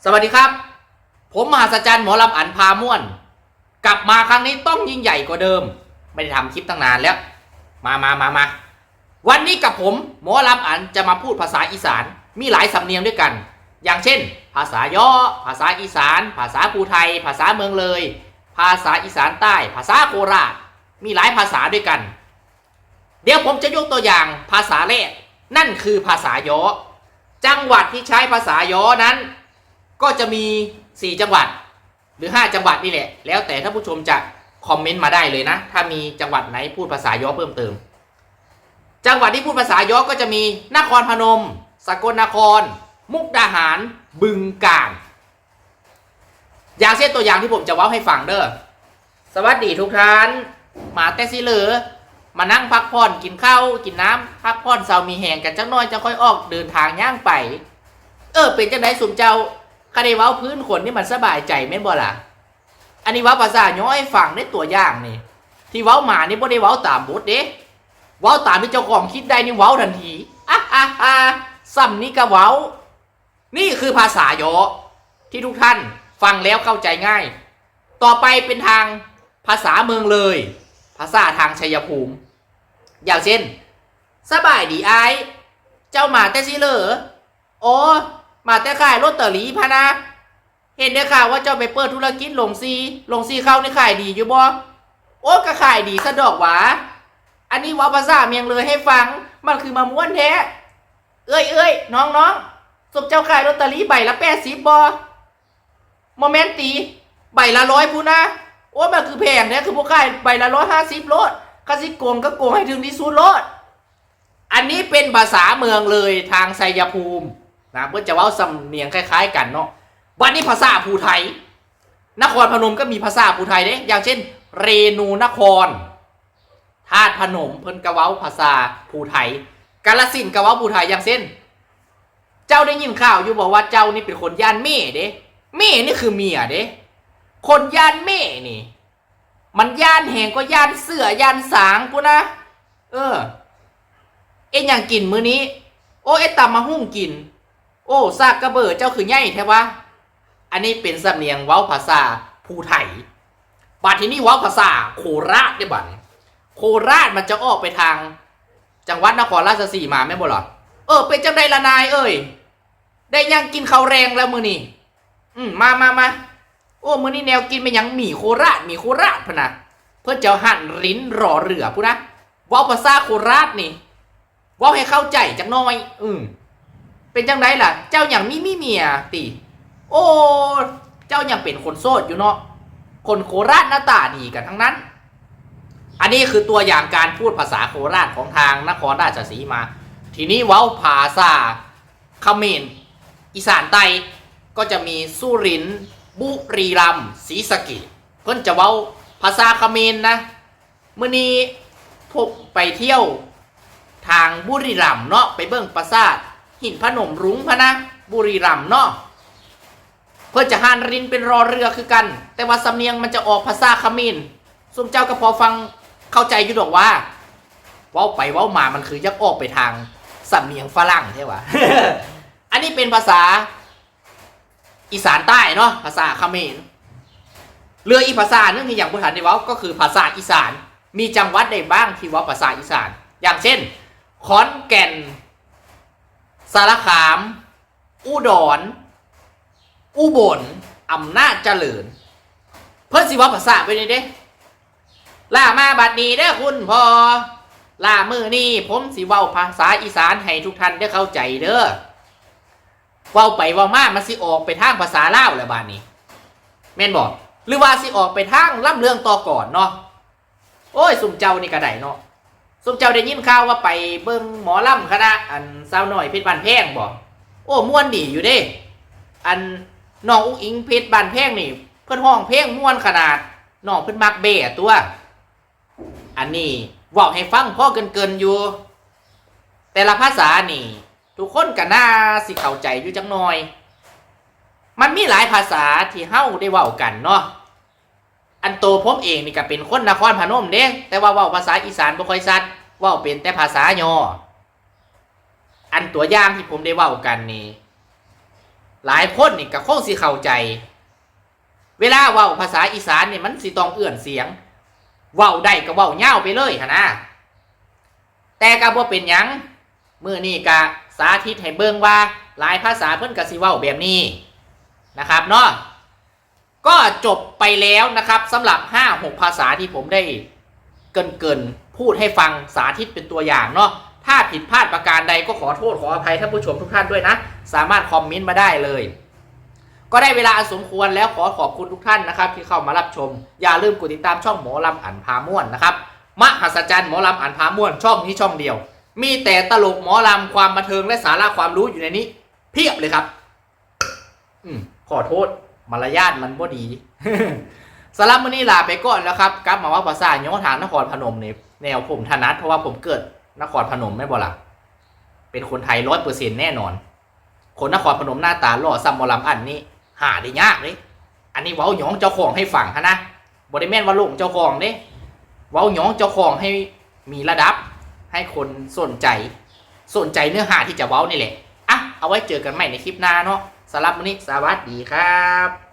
สวัสดีครับผมมหัศจรรย์หมอลำอั๋นพาม่วนกลับมาครั้งนี้ต้องยิ่งใหญ่กว่าเดิมไม่ได้ทำคลิปตั้งนานแล้วมาวันนี้กับผมหมอลำอั๋นจะมาพูดภาษาอีสานมีหลายสำเนียงด้วยกันอย่างเช่นภาษาย่อภาษาอีสานภาษาภูไทยภาษาเมืองเลยภาษาอีสานใต้ภาษาโคราชมีหลายภาษาด้วยกันเดี๋ยวผมจะยกตัวอย่างภาษาแรกนั่นคือภาษาย่อจังหวัดที่ใช้ภาษาย่อนั้นก็จะมี4จังหวัดหรือ5จังหวัดนี่แหละแล้วแต่ท่านผู้ชมจะคอมเมนต์มาได้เลยนะถ้ามีจังหวัดไหนพูดภาษาย่อเพิ่มเติมจังหวัดที่พูดภาษาย่อก็จะมีนครพนมสกลนครมุกดาหารบึงกาฬอย่างเช่นตัวอย่างที่ผมจะเว้าให้ฟังเด้อสวัสดีทุกท่านมาแต่สิเหลือมานั่งพักผ่อนกินข้าวกินน้ำพักผ่อนเซามีแหงกันจังน้อยจะค่อยออกเดินทางย่างไปเป็นจังไดสุ่มเจ้าคดีเว้าพื้นคนนี่มันสบายใจแม่นบ่ล่ะอันนี้เว้าภาษาย่อให้ฟังในตัวอย่างนี่ที่เว้ามานี่บ่ได้เว้าตามบทเด้เว้าตามที่เจ้าของคิดได้นี่เว้าทันทีซ้ำนี่ก็เว้านี่คือภาษาย่อที่ทุกท่านฟังแล้วเข้าใจง่ายต่อไปเป็นทางภาษาเมืองเลยภาษาทางชัยภูมิอย่างเช่นสบายดีอ้ายเจ้ามาแต่สิเหรอโอ้มาแต่ขายลอตเตอรี่พะนะเห็นได้ข่าวว่าเจ้าไปเปิดธุรกิจหลงซีเข้านี่ขายดีอยู่บ่โอ้ก็ขายดีซะดอกหวาอันนี้ว่าภาษาเมียงเลยให้ฟังมันคือมาม้วนแท้เอ้ยน้องสมเจ้าขายลอตเตอรี่ใบละ80บ่โมเมนต์ตีใบละ100พูนะโอ้มันคือแพงเนี่ยคือพวกขายใบละ150โลดคาสิโกงก็โกงให้ถึงที่สุดโลดอันนี้เป็นภาษาเมืองเลยทางชัยภูมินะเพื่อจะเว้าสำเนียงคล้ายๆกันเนาะวันนี้ภาษาภูไทยนครพนมก็มีภาษาภูไทยเด้อย่างเช่นเรนูนครธาตุพนมเพิ่นกะเว้าภาษาภูไทยกาฬสินธุ์กะเว้าภูไทยอย่างเช่นเจ้าได้ยินข่าวอยู่บอกว่าเจ้านี่เป็นคนย่านเม่เด้เม่นี่คือเมียเด้คนย่านเม่นี่มันย่านแหงก็ย่านเสือย่านสางกูนะเอ็นอย่างกินมื้อนี้โอ้เอ็ดตำมาหุ่งกินโอ้ซากกระเบิดเจ้าคือใหญ่แท้วะอันนี้เป็นสำเนียงเว้าภาษาภูไทยบัดทีนี้เว้าภาษาโคราชได้บัดโคราชมันจะออกไปทางจังหวัดนครราชสีมาแม่นบ่ล่ะเป็นจังได๋ล่ะนายเอ้ยได้ยังกินข้าวแรงแล้วมื้อนี้มาโอ้มื้อนี้แนวกินเป็นหยังหมี่โคราชพุ่นน่ะเพิ่นจะหั่นลิ้นรอเรือพุ่นนะเว้าภาษาโคราชนี่เว้าให้เข้าใจจักหน่อยเป็นจังไดล่ะเจ้าหยังมีเมียติโอ้เจ้าหยังเป็นคนโสดอยู่เนาะคนโคราชหน้าตาดีกันทั้งนั้นอันนี้คือตัวอย่างการพูดภาษาโคราชของทางนครราชสีมาทีนี้เว้าภาษาเขมรอีสานใต้ก็จะมีสุรินทร์บุรีรัมย์ศรีสะเกษเพิ่นจะเว้าภาษาเขมรนะมื้อนี้พบไปเที่ยวทางบุรีรัมย์เนาะไปเบิ่งปราสาทหินพนมรุ้งพะนะบุรีรัมย์เนาะเพื่อจะหานรินเป็นรอเรือคือกันแต่ว่าสำเนียงมันจะออกภาษาเขมรซุมเจ้าก็พอฟังเข้าใจอยู่ดอกว่าเว้าไปเว้ามามันคือยักออกไปทางสำเนียงฝรั่งใช่ปะ อันนี้เป็นภาษาอีสานใต้เนาะภาษาเขมรเรืออีภาษานึงที่อย่างพุทธันได้เว้าก็คือภาษาอีสานมีจังหวัดใดบ้างที่เว้าภาษาอีสานอย่างเช่นขอนแก่นสารคามอุดรอุบลอำนาจเจริญเพิ่นสิเว้าภาษาไปนี่เด้ล่ามาบัดนี้เด้อคุณพ่อล่ามื้อนี้ผมสิเว้าภาษาอีสานให้ทุกท่านได้เข้าใจเด้อเว้าไปเว้ามามันสิออกไปทางภาษาลาวแล้วบัดนี้แม่นบ่หรือว่าสิออกไปทางล่ำเรื่องต่อก่อนเนาะโอ้ยสุ่มเจ้านี่ก็ได้เนาะสุ่มเจ้าได้ยินข่าวว่าไปเบิ่งหมอลำคณะอันสาวน้อยเพชรบ้านแพงบ่โอ้ม่วนดีอยู่เด้อันน้องอุ๊งอิงเพชรบ้านแพงนี่เพิ่นห้องเพลงม่วนขนาดน้องเพิ่นมักเบ้ตัวอันนี้เว้าให้ฟังพอเกินอยู่แต่ละภาษานี่ทุกคนก็น่าสิเข้าใจอยู่จังหน่อยมันมีหลายภาษาที่เฮาได้เว้ากันเนาะอันโตผมเองนี่ก็เป็นคนนครพนมเด้แต่ว่าเว้าภาษาอีสานบ่ค่อยชัดเว้าเป็นแต่ภาษาย่ออันตัวอย่างที่ผมได้เว้ากันนี่ หลายคนนี่ก็คงสิเข้าใจเวลาเว้าภาษาอีสานนี่มันสิต้องเอื้อนเสียงเว้าได้ก็เว้ายาวไปเลยหั่นนะแต่ก็บ่เป็นหยังมื้อนี้ก็สาธิตให้เบิ่งว่าหลายภาษาเพิ่นก็สิเว้าแบบนี้นะครับเนาะก็จบไปแล้วนะครับสำหรับ 5-6 ภาษาที่ผมได้เกินพูดให้ฟังสาธิตเป็นตัวอย่างเนาะถ้าผิดพลาดประการใดก็ขอโทษขออภัยท่านผู้ชมทุกท่านด้วยนะสามารถคอมเมนต์มาได้เลยก็ได้เวลาอันสมควรแล้วขอบคุณทุกท่านนะครับที่เข้ามารับชมอย่าลืมกดติดตามช่องหมอลำอันพาม่วนนะครับมหัศจรรย์หมอลำอันพาม่วนช่องนี้ช่องเดียวมีแต่ตลกหมอลำความบันเทิงและสาระความรู้อยู่ในนี้เพียบเลยครับขอโทษมารยาทมันบ่ดี สำหรับมื้อนี้ลาไปก่อนแล้วครับกลับมาว่าภาษาโยธานครพนมเนี่ยแนวผมถนัดเพราะว่าผมเกิดนครพนมไม่บ่ล่ะเป็นคนไทย100%แน่นอนคนนครพนมหน้าตาหล่อซ้ำหมอลำอันนี้หาได้ยากเลยอันนี้เว้าหยองเจ้าของให้ฟังนะบ่ได้แม่นว่าลงเจ้าของเด้เว้าหยองเจ้าของให้มีระดับให้คนสนใจเนื้อหาที่จะเว้านี่แหละอ่ะเอาไว้เจอกันใหม่ในคลิปหน้าเนาะสำหรับมื้อนี้สวัสดีครับ